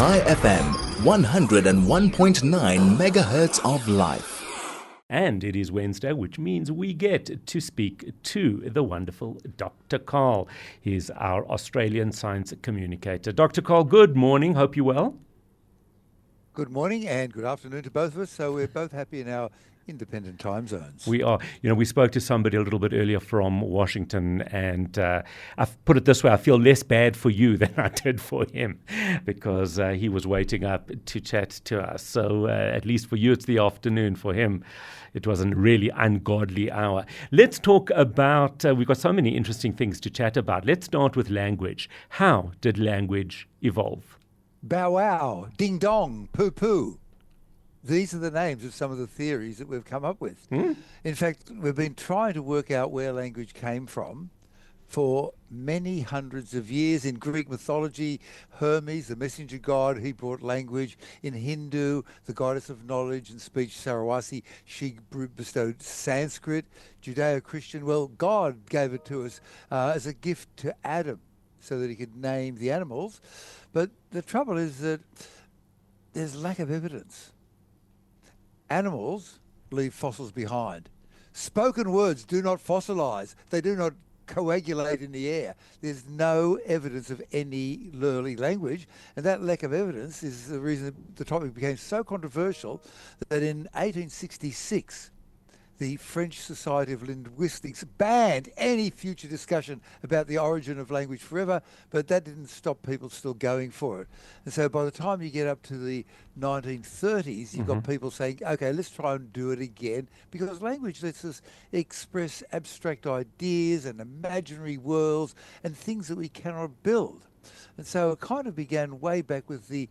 High FM, 101.9 megahertz of life. And it is Wednesday, which means we get to speak to the wonderful Dr. Karl. He's our Australian science communicator. Dr. Karl, good morning. Hope you're well. Good morning and good afternoon to both of us. So we're both happy in our independent time zones. We are. We spoke to somebody a little bit earlier from Washington, and I've put it this way, I feel less bad for you than I did for him because he was waiting up to chat to us. So at least for you, it's the afternoon. For him, it was a really ungodly hour. Let's talk about, we've got so many interesting things to chat about. Let's start with language. How did language evolve? Bow wow, ding dong, poo poo. These are the names of some of the theories that we've come up with. In fact, we've been trying to work out where language came from for many hundreds of years. In Greek mythology, Hermes, the messenger god, he brought language. In Hindu, the goddess of knowledge and speech, Saraswati, she bestowed Sanskrit. Judeo-Christian, well, God gave it to us as a gift to Adam so that he could name the animals. But the trouble is that there's lack of evidence. Animals leave fossils behind. Spoken words do not fossilize. They do not coagulate in the air. There's no evidence of any early language, and that lack of evidence is the reason the topic became so controversial that in 1866, the French Society of Linguistics banned any future discussion about the origin of language forever, but that didn't stop people still going for it. And so by the time you get up to the 1930s, you've got people saying, okay, let's try and do it again, because language lets us express abstract ideas and imaginary worlds and things that we cannot build. And so it kind of began way back with the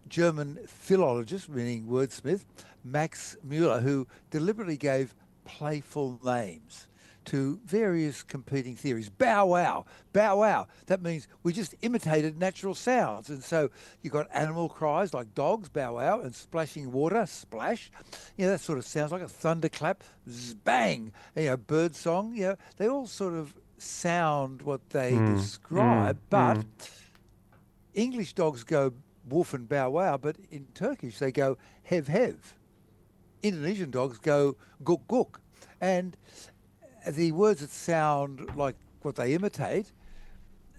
German philologist, meaning wordsmith, Max Muller, who deliberately gave playful names to various competing theories. Bow wow, bow wow. That means we just imitated natural sounds. And so you got animal cries like dogs, bow wow, and splashing water, splash. That sort of sounds like a thunderclap, bang. Bird song, they all sort of sound what they describe. But English dogs go woof and bow wow, but in Turkish they go hev hev. Indonesian dogs go guk guk. And the words that sound like what they imitate,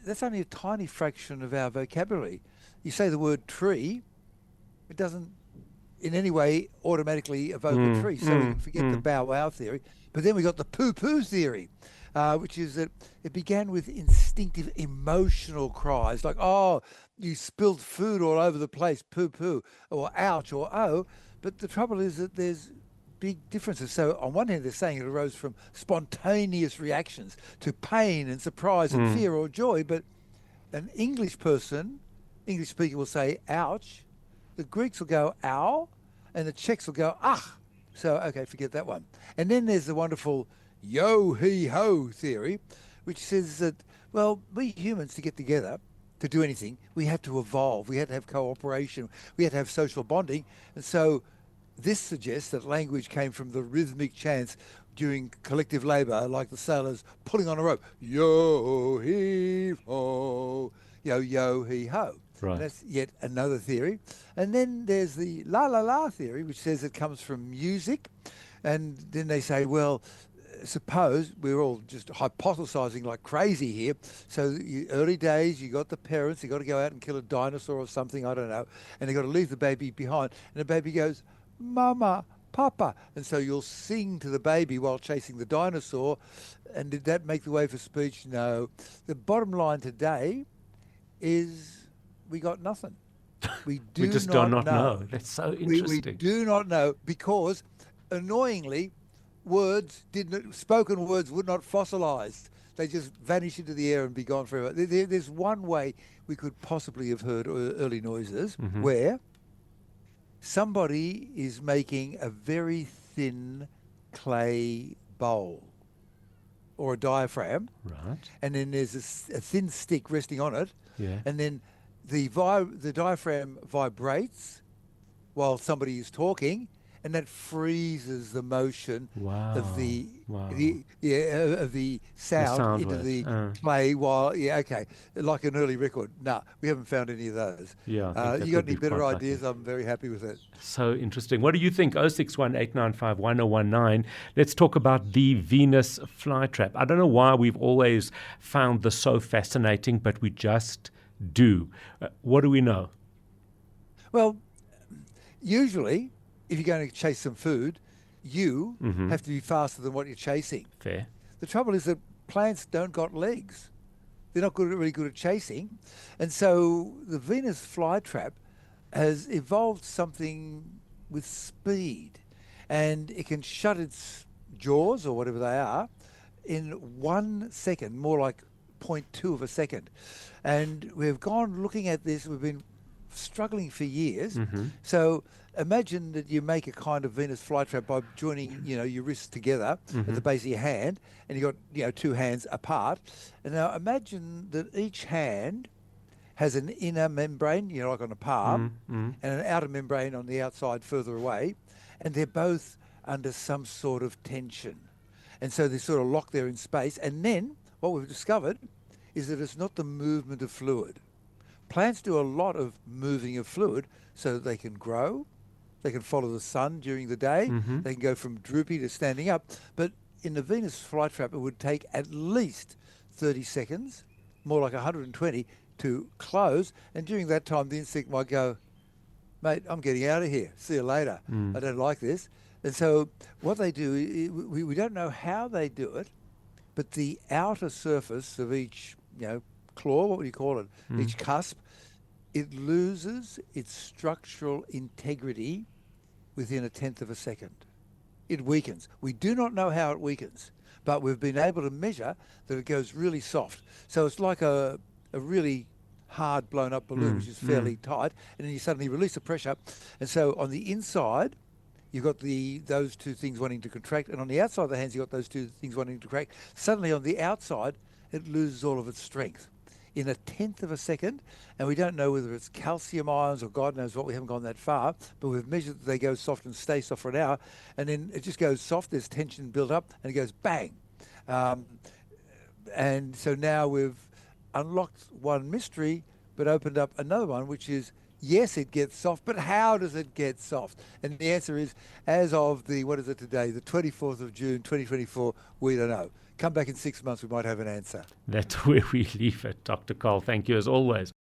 that's only a tiny fraction of our vocabulary. You say the word tree, it doesn't in any way automatically evoke a tree, so we can forget the bow wow theory. But then we got the poo poo theory, which is that it began with instinctive emotional cries like, oh, you spilled food all over the place, poo poo, or ouch, or oh. But the trouble is that there's big differences. So on one hand, they're saying it arose from spontaneous reactions to pain and surprise and fear or joy. But an English speaker will say, ouch. The Greeks will go, ow. And the Czechs will go, ah. So, okay, forget that one. And then there's the wonderful yo-he-ho theory, which says that, well, we humans, to get together, to do anything, we had to evolve. We had to have cooperation. We had to have social bonding. And so this suggests that language came from the rhythmic chants during collective labour, like the sailors pulling on a rope. Yo-he-ho, yo-yo-he-ho. Right. And that's yet another theory. And then there's the la-la-la theory, which says it comes from music. And then they say, well, suppose we're all just hypothesizing like crazy here. So early days, you got the parents, you got to go out and kill a dinosaur or something, I don't know, and they got to leave the baby behind. And the baby goes, Mama, Papa. And so you'll sing to the baby while chasing the dinosaur. And did that make the way for speech? No. The bottom line today is we got nothing. We just do not know. That's so interesting. We do not know because, annoyingly, spoken words would not fossilize. They just vanish into the air and be gone forever. There's one way we could possibly have heard early noises where somebody is making a very thin clay bowl or a diaphragm. Right. And then there's a thin stick resting on it. Yeah. And then the diaphragm vibrates while somebody is talking, and that freezes the motion of the Wow. of the sound into the play. While okay, like an early record. No, we haven't found any of those. Yeah, I think that You got would any be better quite ideas? lucky. I'm very happy with it. So interesting. What do you think? 061-895-1019. Let's talk about the Venus flytrap. I don't know why we've always found this so fascinating, but we just do. What do we know? Well, usually, if you're going to chase some food, you have to be faster than what you're chasing. Fair. The trouble is that plants don't got legs. They're not really good at chasing. And so the Venus flytrap has evolved something with speed. And it can shut its jaws, or whatever they are, in 1 second, more like 0.2 of a second. And we've gone looking at this. We've been struggling for years. So imagine that you make a kind of Venus flytrap by joining, your wrists together at the base of your hand, and you got, two hands apart. And now imagine that each hand has an inner membrane, like on a palm, and an outer membrane on the outside further away, and they're both under some sort of tension. And so they're sort of locked there in space. And then what we've discovered is that it's not the movement of fluid. Plants do a lot of moving of fluid so that they can grow, they can follow the sun during the day, they can go from droopy to standing up. But in the Venus flytrap, it would take at least 30 seconds, more like 120, to close. And during that time, the insect might go, mate, I'm getting out of here. See you later. I don't like this. And so what they do, we don't know how they do it, but the outer surface of each, claw, what would you call it? Each cusp, it loses its structural integrity within 1/10 of a second. It weakens. We do not know how it weakens, but we've been able to measure that it goes really soft. So it's like a really hard blown up balloon, which is fairly tight, and then you suddenly release the pressure. And so on the inside, you've got those two things wanting to contract, and on the outside of the hands, you've got those two things wanting to contract. Suddenly on the outside, it loses all of its strength in 1/10 of a second, and we don't know whether it's calcium ions or God knows what. We haven't gone that far, but we've measured that they go soft and stay soft for an hour, and then it just goes soft. There's tension built up, and it goes bang. And so now we've unlocked one mystery, but opened up another one, which is, yes, it gets soft, but how does it get soft? And the answer is, as of the 24th of June, 2024, we don't know. Come back in 6 months, we might have an answer. That's where we leave it. Dr. Karl, thank you as always.